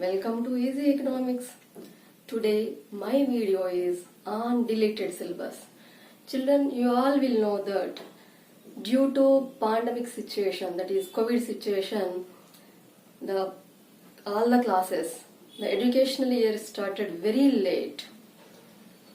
Welcome to Easy Economics. Today my video is on deleted syllabus. Children, you all will know that due to pandemic situation, that is COVID situation, all the classes, the educational year started very late.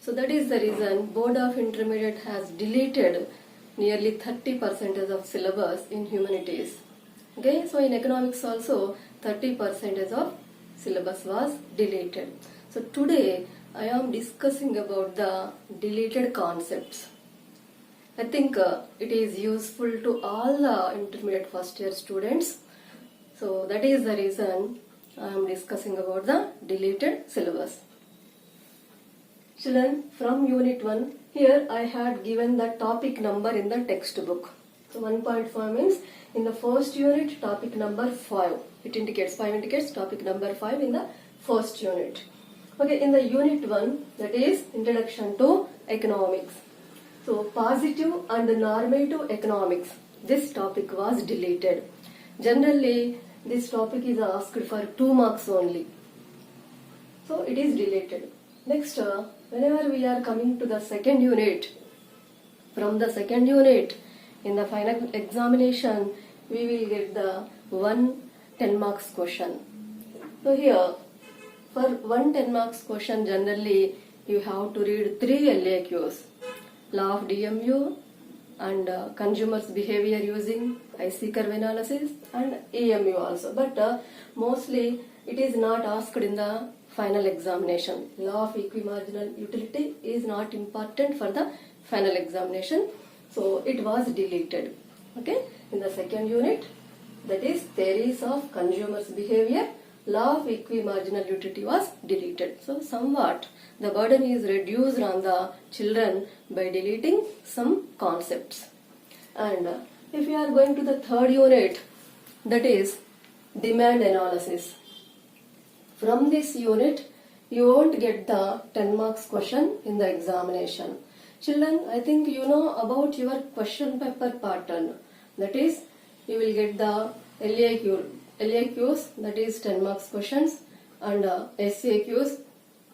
So that is the reason Board of Intermediate has deleted nearly 30% of syllabus in humanities. Okay, so in economics also 30% of syllabus was deleted. So today I am discussing about the deleted concepts. I think it is useful to all the intermediate first year students. So that is the reason I am discussing about the deleted syllabus. Children, from unit 1, here I had given the topic number in the textbook. So 1.5 means in the first unit topic number 5. It indicates 5 indicates topic number 5 in the first unit. Okay, in the unit 1, that is introduction to economics. So positive and normative economics, this topic was deleted. Generally this topic is asked for 2 marks only. So it is deleted. Next, whenever we are coming to the second unit, from the second unit in the final examination we will get the 1 10 marks question. So here for 1 10 marks question generally you have to read 3 LAQs. Law of DMU and consumers behavior using IC curve analysis and EMU also. But mostly it is not asked in the final examination. Law of equimarginal utility is not important for the final examination. So it was deleted. Okay, in the second unit, that is theories of consumers behavior, law of equimarginal utility was deleted. So somewhat the burden is reduced on the children by deleting some concepts. And if we are going to the third unit, that is demand analysis. From this unit you won't get the 10 marks question in the examination. Children, I think you know about your question paper pattern. That is, you will get the LAQs, that is 10 marks questions, and SAQs,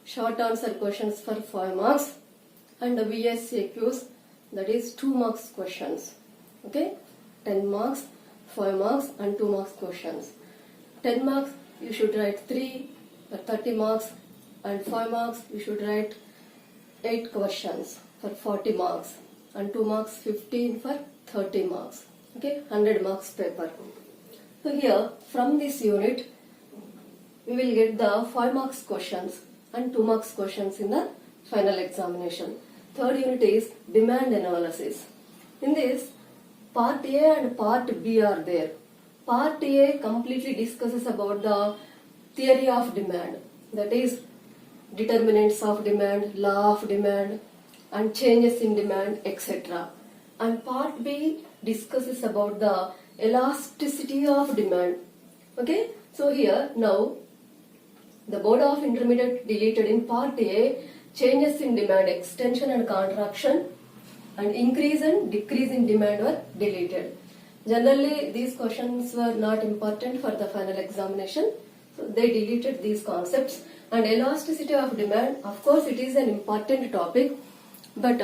short answer questions for 5 marks, and VSAQs, that is 2 marks questions. Okay, 10 marks, 5 marks and 2 marks questions. 10 marks you should write 3 for 30 marks, and 5 marks you should write 8 questions for 40 marks, and 2 marks 15 for 30 marks. Okay, 100 marks paper. So here from this unit we will get the 5 marks questions and 2 marks questions in the final examination. Third unit is demand analysis. In this, part A and part B are there. Part A completely discusses about the theory of demand, that is determinants of demand, law of demand and changes in demand, etc. And part B discusses about the elasticity of demand. Okay, so here now the Board of Intermediate deleted in part A changes in demand, extension and contraction, and increase and decrease in demand were deleted. Generally these questions were not important for the final examination, so they deleted these concepts. And elasticity of demand, of course it is an important topic, but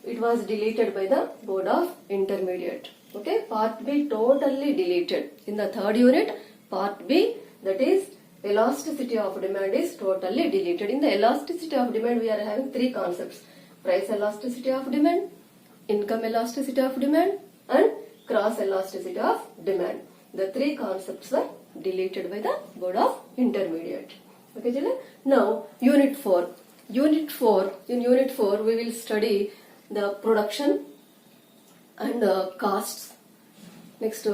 it was deleted by the Board of Intermediate. Okay, part B totally deleted. In the third unit, part B, that is elasticity of demand, is totally deleted. In the elasticity of demand we are having 3 concepts: price elasticity of demand, income elasticity of demand and cross elasticity of demand. The 3 concepts were deleted by the Board of Intermediate. Okay, children. Now unit 4. In unit 4 we will study the production and costs. Next,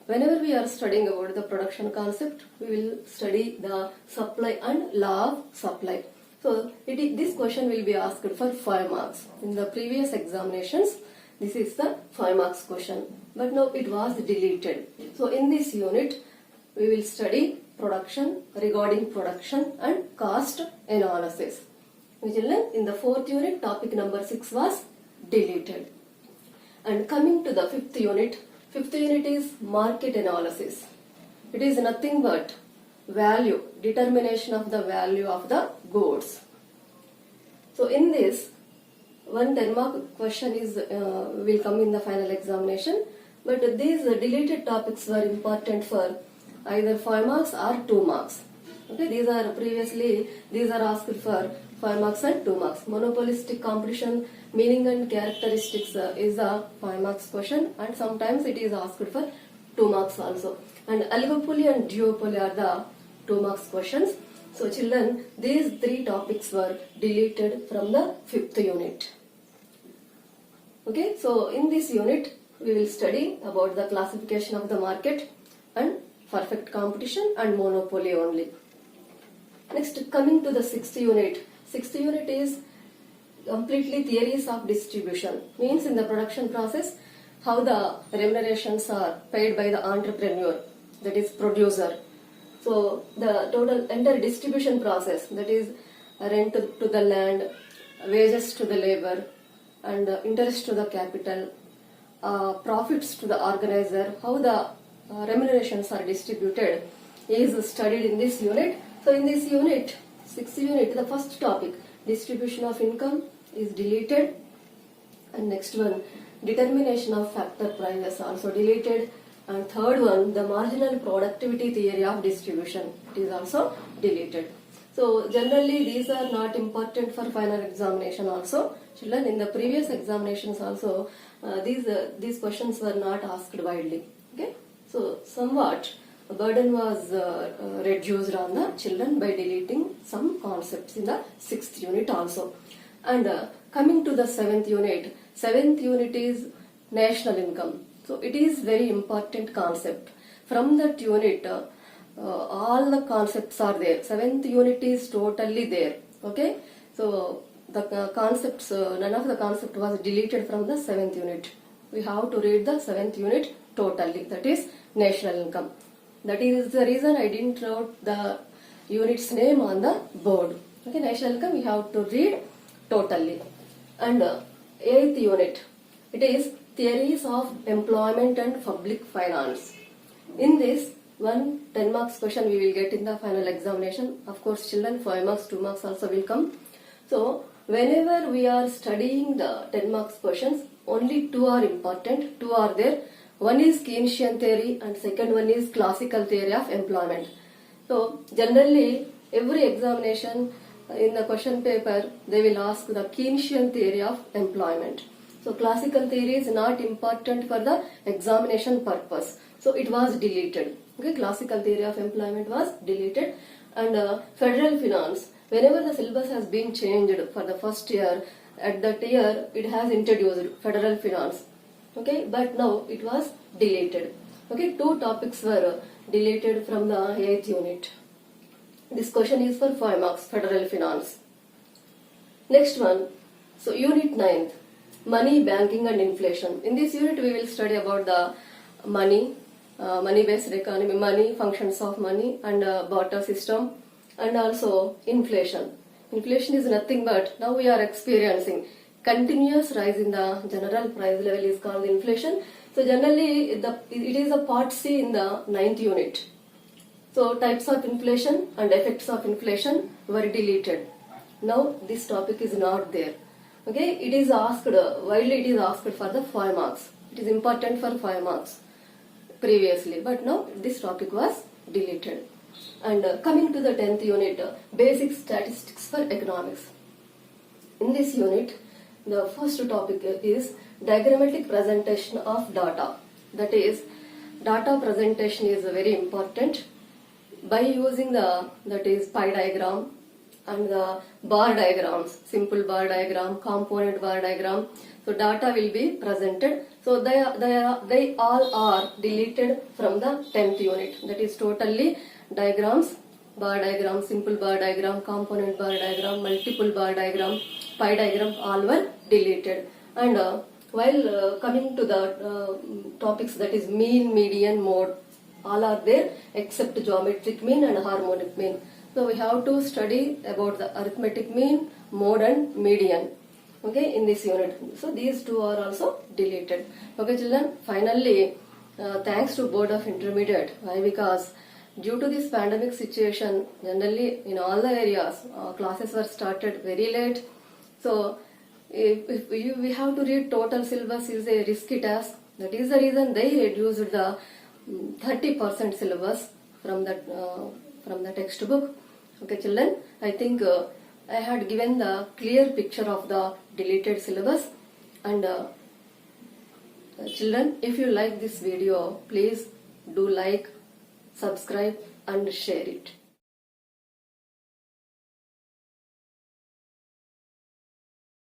whenever we are studying about the production concept, we will study the supply and law of supply. So this question will be asked for 5 marks. In the previous examinations, this is the 5 marks question, but now it was deleted. So in this unit, we will study production, regarding production and cost analysis. In the 4th unit, topic number 6 was deleted. And coming to the 5th unit is market analysis. It is nothing but value, determination of the value of the goods. So in this, one 10 mark question is will come in the final examination, but these deleted topics were important for either 5 marks or 2 marks. Okay, these are asked for 5 marks and 2 marks. Monopolistic competition, meaning and characteristics is a 5 marks question, and sometimes it is asked for 2 marks also. And oligopoly and duopoly are the 2 marks questions. So children, these 3 topics were deleted from the 5th unit. Okay, so in this unit we will study about the classification of the market and perfect competition and monopoly only. Next, coming to the 6th unit. 6th unit is completely theories of distribution. Means in the production process, how the remunerations are paid by the entrepreneur, that is producer. So the total entire distribution process, that is rent to the land, wages to the labor, and interest to the capital, profits to the organizer, how the remunerations are distributed is studied in this unit. So in this unit, 6th unit, the first topic, distribution of income, is deleted, and next one, determination of factor prices, also deleted, and third one, the marginal productivity theory of distribution, it is also deleted. So generally these are not important for final examination also. Children, in the previous examinations also these questions were not asked widely. Okay, so somewhat a burden was reduced on the children by deleting some concepts in the 6th unit also. And coming to the 7th unit, 7th unit is national income. So it is very important concept. From that unit, all the concepts are there. 7th unit is totally there. Okay, so the concepts, none of the concept was deleted from the 7th unit. We have to read the 7th unit totally. That is national income. That is the reason I didn't write the unit's name on the board. Okay, national income we have to read totally. And 8th unit, it is theories of employment and public finance. In this, one 10 marks question we will get in the final examination. Of course, children, 5 marks, 2 marks also will come. So whenever we are studying the 10 marks questions, only 2 are important, 2 are there. One is Keynesian theory and second one is classical theory of employment. So generally every examination in the question paper they will ask the Keynesian theory of employment. So classical theory is not important for the examination purpose. So it was deleted. Okay, classical theory of employment was deleted. And federal finance, whenever the syllabus has been changed for the first year, at that year it has introduced federal finance. Okay, but now it was deleted. Okay, 2 topics were deleted from the 8th unit. This question is for 5 marks, federal finance. Next one, so unit 9th, money, banking and inflation. In this unit we will study about the money, money-based economy, money, functions of money and barter system, and also inflation. Inflation is nothing but now we are experiencing continuous rise in the general price level is called inflation. So generally it is a part C in the 9th unit. So types of inflation and effects of inflation were deleted. Now this topic is not there. Okay, it is asked, widely it is asked for the 5 marks. It is important for 5 marks previously, but now this topic was deleted. And coming to the 10th unit, basic statistics for economics. In this unit, the first topic is diagrammatic presentation of data. That is, data presentation is very important. By using that is pie diagram and the bar diagrams, simple bar diagram, component bar diagram. So data will be presented. So they all are deleted from the 10th unit. That is totally diagrams, bar diagram, simple bar diagram, component bar diagram, multiple bar diagram, pie diagram, all were deleted. And while coming to the topics, that is mean, median, mode, all are there except geometric mean and harmonic mean. So we have to study about the arithmetic mean, mode and median. Okay, in this unit. So these 2 are also deleted. Okay children, finally thanks to Board of Intermediate. Why? Because due to this pandemic situation, generally in all the areas, classes were started very late. So we have to read total syllabus is a risky task. That is the reason they reduced the 30% syllabus from the textbook. Okay, children, I think I had given the clear picture of the deleted syllabus. And children, if you like this video, please do like, subscribe and share it.